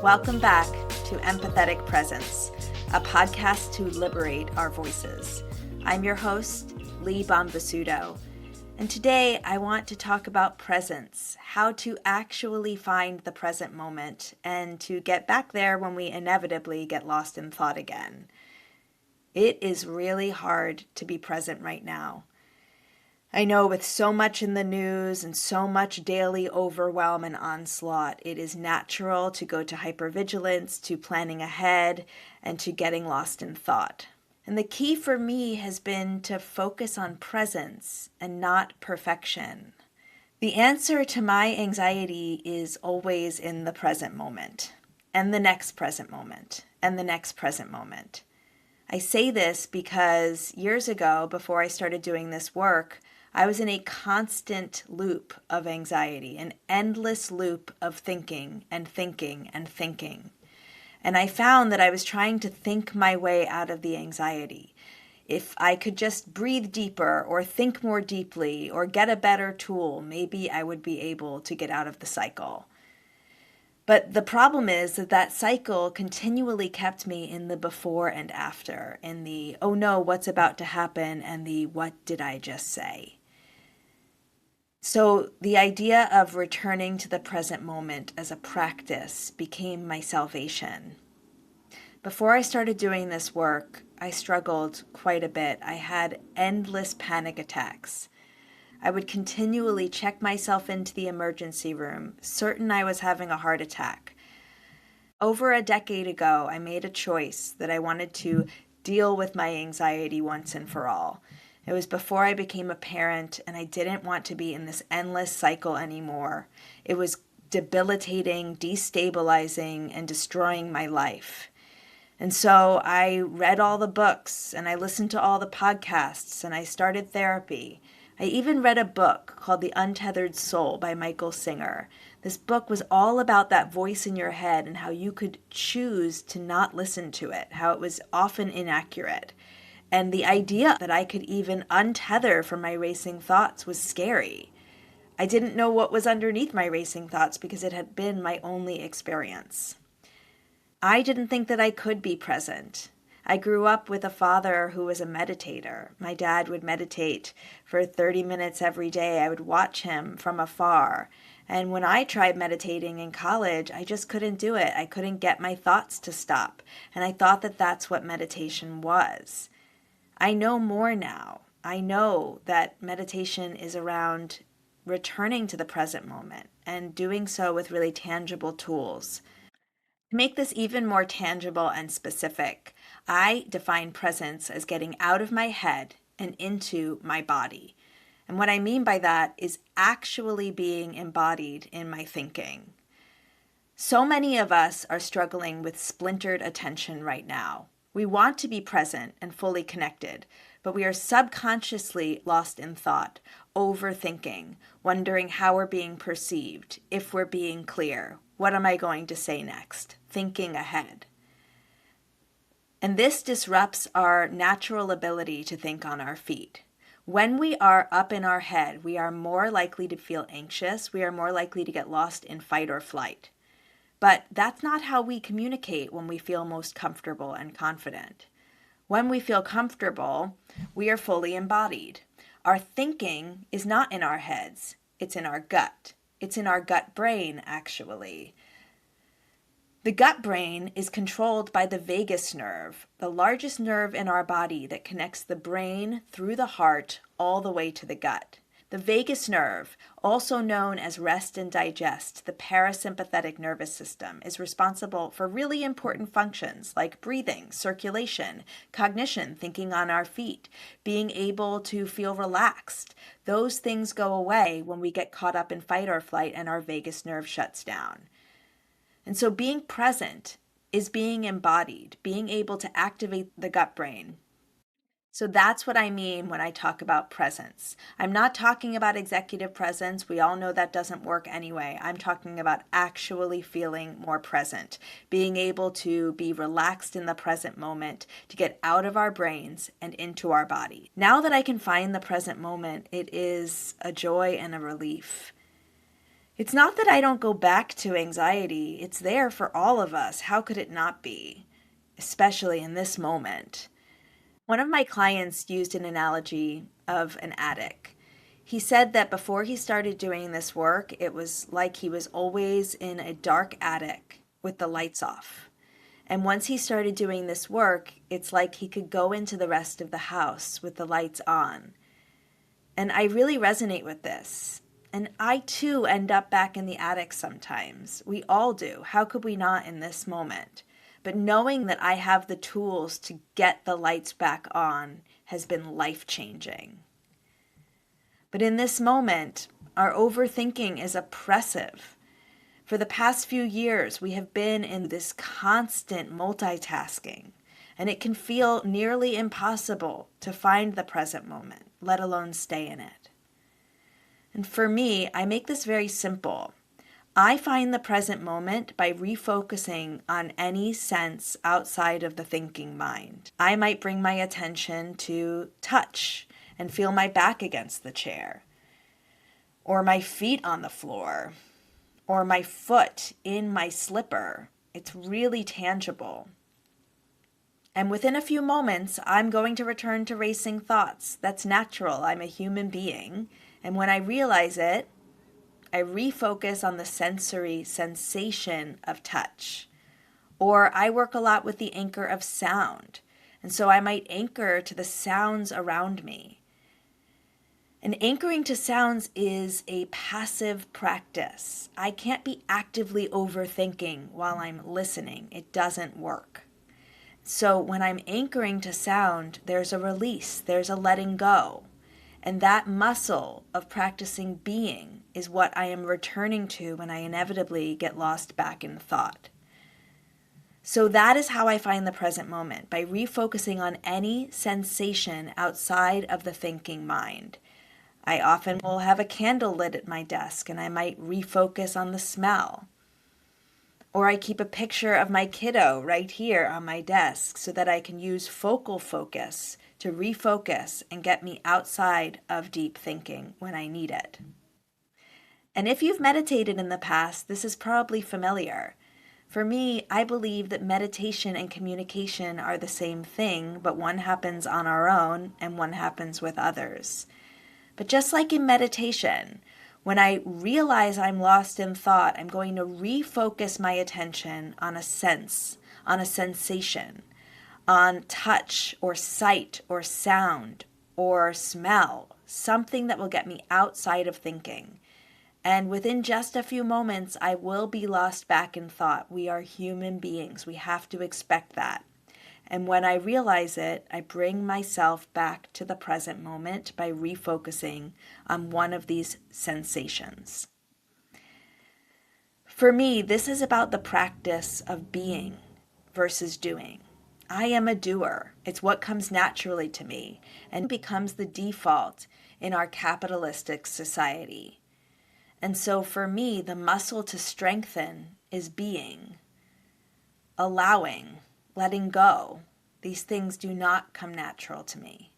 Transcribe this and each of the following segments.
Welcome back to Empathetic Presence, a podcast to liberate our voices. I'm your host, Lee Bombasudo, and today I want to talk about presence, how to actually find the present moment and to get back there when we inevitably get lost in thought again. It is really hard to be present right now. I know with so much in the news and so much daily overwhelm and onslaught, it is natural to go to hyper-vigilance, to planning ahead, and to getting lost in thought. And the key for me has been to focus on presence and not perfection. The answer to my anxiety is always in the present moment, and the next present moment, and the next present moment. I say this because years ago, before I started doing this work, I was in a constant loop of anxiety, an endless loop of thinking and thinking and thinking. And I found that I was trying to think my way out of the anxiety. If I could just breathe deeper or think more deeply or get a better tool, maybe I would be able to get out of the cycle. But the problem is that cycle continually kept me in the before and after, in the, oh no, what's about to happen, and the, what did I just say? So the idea of returning to the present moment as a practice became my salvation. Before I started doing this work, I struggled quite a bit. I had endless panic attacks. I would continually check myself into the emergency room, certain I was having a heart attack. Over a decade ago, I made a choice that I wanted to deal with my anxiety once and for all. It was before I became a parent, and I didn't want to be in this endless cycle anymore. It was debilitating, destabilizing, and destroying my life. And so I read all the books, and I listened to all the podcasts, and I started therapy. I even read a book called The Untethered Soul by Michael Singer. This book was all about that voice in your head and how you could choose to not listen to it, how it was often inaccurate. And the idea that I could even untether from my racing thoughts was scary. I didn't know what was underneath my racing thoughts because it had been my only experience. I didn't think that I could be present. I grew up with a father who was a meditator. My dad would meditate for 30 minutes every day. I would watch him from afar. And when I tried meditating in college, I just couldn't do it. I couldn't get my thoughts to stop. And I thought that that's what meditation was. I know more now. I know that meditation is around returning to the present moment and doing so with really tangible tools. To make this even more tangible and specific, I define presence as getting out of my head and into my body. And what I mean by that is actually being embodied in my thinking. So many of us are struggling with splintered attention right now. We want to be present and fully connected, but we are subconsciously lost in thought, overthinking, wondering how we're being perceived, if we're being clear, what am I going to say next, thinking ahead. And this disrupts our natural ability to think on our feet. When we are up in our head, we are more likely to feel anxious, we are more likely to get lost in fight or flight. But that's not how we communicate when we feel most comfortable and confident. When we feel comfortable, we are fully embodied. Our thinking is not in our heads, it's in our gut. It's in our gut brain, actually. The gut brain is controlled by the vagus nerve, the largest nerve in our body that connects the brain through the heart all the way to the gut. The vagus nerve, also known as rest and digest, the parasympathetic nervous system, is responsible for really important functions like breathing, circulation, cognition, thinking on our feet, being able to feel relaxed. Those things go away when we get caught up in fight or flight and our vagus nerve shuts down. And so being present is being embodied, being able to activate the gut brain. So that's what I mean when I talk about presence. I'm not talking about executive presence. We all know that doesn't work anyway. I'm talking about actually feeling more present, being able to be relaxed in the present moment, to get out of our brains and into our body. Now that I can find the present moment, it is a joy and a relief. It's not that I don't go back to anxiety, it's there for all of us. How could it not be? Especially in this moment. One of my clients used an analogy of an attic. He said that before he started doing this work, it was like he was always in a dark attic with the lights off. And once he started doing this work, it's like he could go into the rest of the house with the lights on. And I really resonate with this. And I too end up back in the attic sometimes. We all do. How could we not in this moment? But knowing that I have the tools to get the lights back on has been life-changing. But in this moment, our overthinking is oppressive. For the past few years, we have been in this constant multitasking, and it can feel nearly impossible to find the present moment, let alone stay in it. And for me, I make this very simple. I find the present moment by refocusing on any sense outside of the thinking mind. I might bring my attention to touch and feel my back against the chair, or my feet on the floor, or my foot in my slipper. It's really tangible. And within a few moments, I'm going to return to racing thoughts. That's natural. I'm a human being. And when I realize it, I refocus on the sensory sensation of touch. Or I work a lot with the anchor of sound. And so I might anchor to the sounds around me. And anchoring to sounds is a passive practice. I can't be actively overthinking while I'm listening. It doesn't work. So when I'm anchoring to sound, there's a release, there's a letting go. And that muscle of practicing being is what I am returning to when I inevitably get lost back in thought. So that is how I find the present moment, by refocusing on any sensation outside of the thinking mind. I often will have a candle lit at my desk and I might refocus on the smell. Or I keep a picture of my kiddo right here on my desk so that I can use focal focus to refocus and get me outside of deep thinking when I need it. And if you've meditated in the past, this is probably familiar. For me, I believe that meditation and communication are the same thing, but one happens on our own and one happens with others. But just like in meditation, when I realize I'm lost in thought, I'm going to refocus my attention on a sense, on a sensation, on touch or sight or sound or smell, something that will get me outside of thinking. And within just a few moments, I will be lost back in thought. We are human beings. We have to expect that. And when I realize it, I bring myself back to the present moment by refocusing on one of these sensations. For me, this is about the practice of being versus doing. I am a doer. It's what comes naturally to me and becomes the default in our capitalistic society. And so for me, the muscle to strengthen is being, allowing, letting go. These things do not come natural to me.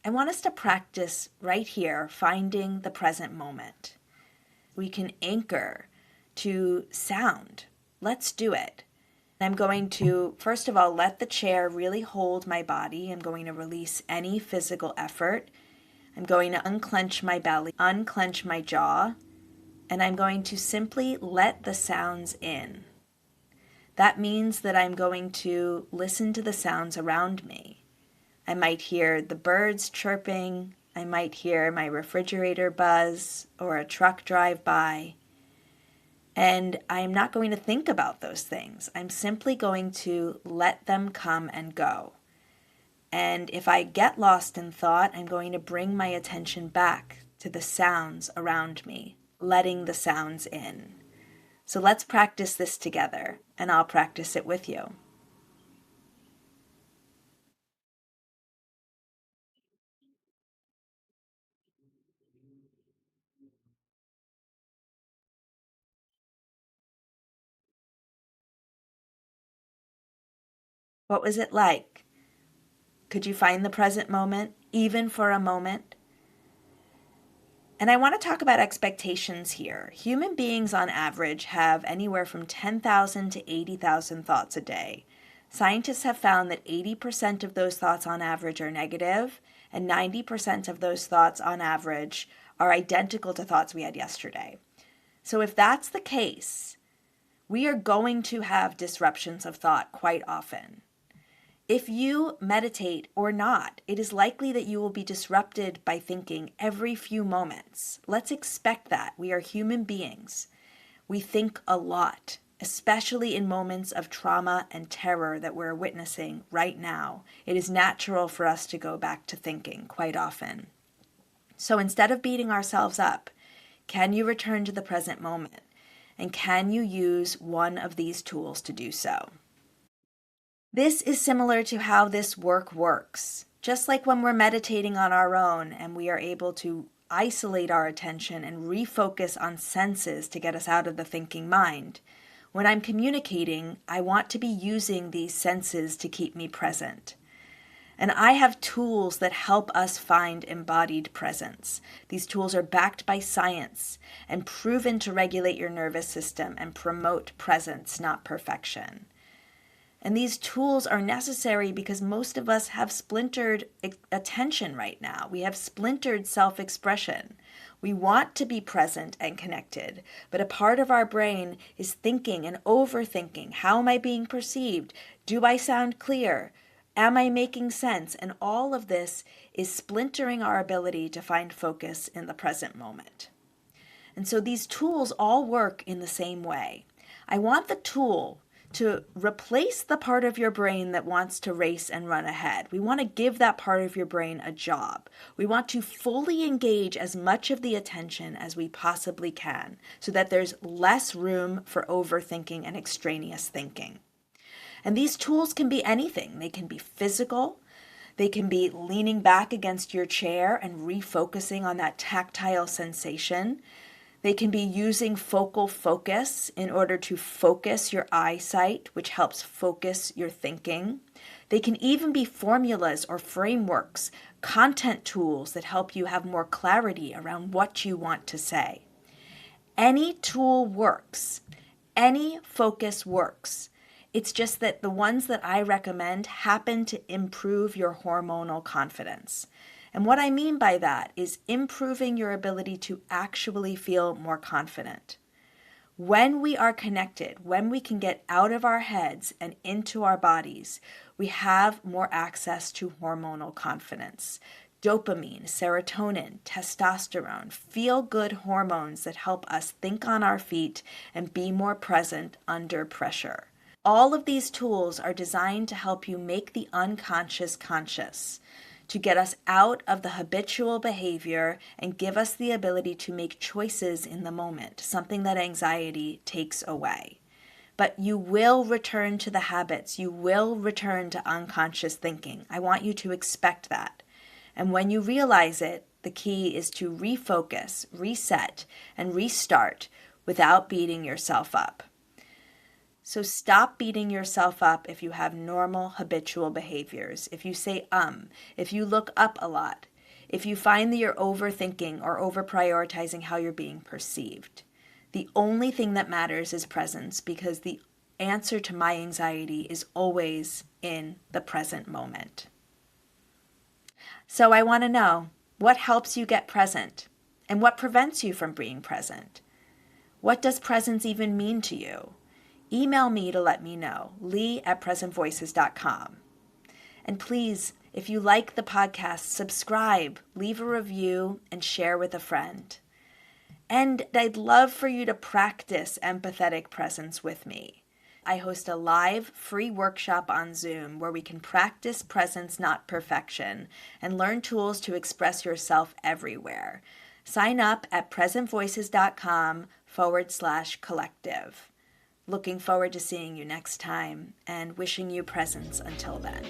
I want us to practice right here, finding the present moment. We can anchor to sound. Let's do it. I'm going to, first of all, let the chair really hold my body. I'm going to release any physical effort. I'm going to unclench my belly, unclench my jaw, and I'm going to simply let the sounds in. That means that I'm going to listen to the sounds around me. I might hear the birds chirping. I might hear my refrigerator buzz or a truck drive by. And I'm not going to think about those things. I'm simply going to let them come and go. And if I get lost in thought, I'm going to bring my attention back to the sounds around me, letting the sounds in. So let's practice this together, and I'll practice it with you. What was it like? Could you find the present moment, even for a moment? And I want to talk about expectations here. Human beings on average have anywhere from 10,000 to 80,000 thoughts a day. Scientists have found that 80% of those thoughts on average are negative, and 90% of those thoughts on average are identical to thoughts we had yesterday. So if that's the case, we are going to have disruptions of thought quite often. If you meditate or not, it is likely that you will be disrupted by thinking every few moments. Let's expect that. We are human beings. We think a lot, especially in moments of trauma and terror that we're witnessing right now. It is natural for us to go back to thinking quite often. So instead of beating ourselves up, can you return to the present moment? And can you use one of these tools to do so? This is similar to how this work works. Just like when we're meditating on our own and we are able to isolate our attention and refocus on senses to get us out of the thinking mind. When I'm communicating, I want to be using these senses to keep me present. And I have tools that help us find embodied presence. These tools are backed by science and proven to regulate your nervous system and promote presence, not perfection. And these tools are necessary because most of us have splintered attention right now. We have splintered self-expression. We want to be present and connected, but a part of our brain is thinking and overthinking. How am I being perceived? Do I sound clear? Am I making sense? And all of this is splintering our ability to find focus in the present moment. And so these tools all work in the same way. I want the tool to replace the part of your brain that wants to race and run ahead. We want to give that part of your brain a job. We want to fully engage as much of the attention as we possibly can so that there's less room for overthinking and extraneous thinking. And these tools can be anything. They can be physical. They can be leaning back against your chair and refocusing on that tactile sensation. They can be using focal focus in order to focus your eyesight, which helps focus your thinking. They can even be formulas or frameworks, content tools that help you have more clarity around what you want to say. Any tool works. Any focus works. It's just that the ones that I recommend happen to improve your hormonal confidence. And what I mean by that is improving your ability to actually feel more confident. When we are connected, when we can get out of our heads and into our bodies, we have more access to hormonal confidence. Dopamine, serotonin, testosterone, feel-good hormones that help us think on our feet and be more present under pressure. All of these tools are designed to help you make the unconscious conscious, to get us out of the habitual behavior and give us the ability to make choices in the moment, something that anxiety takes away. But you will return to the habits. You will return to unconscious thinking. I want you to expect that. And when you realize it, the key is to refocus, reset, and restart without beating yourself up. So stop beating yourself up if you have normal habitual behaviors, if you say if you look up a lot, if you find that you're overthinking or over-prioritizing how you're being perceived. The only thing that matters is presence, because the answer to my anxiety is always in the present moment. So I want to know, what helps you get present? And what prevents you from being present? What does presence even mean to you? Email me to let me know, lee@presentvoices.com. And please, if you like the podcast, subscribe, leave a review, and share with a friend. And I'd love for you to practice empathetic presence with me. I host a live free workshop on Zoom where we can practice presence, not perfection, and learn tools to express yourself everywhere. Sign up at presentvoices.com/collective. Looking forward to seeing you next time and wishing you presence until then.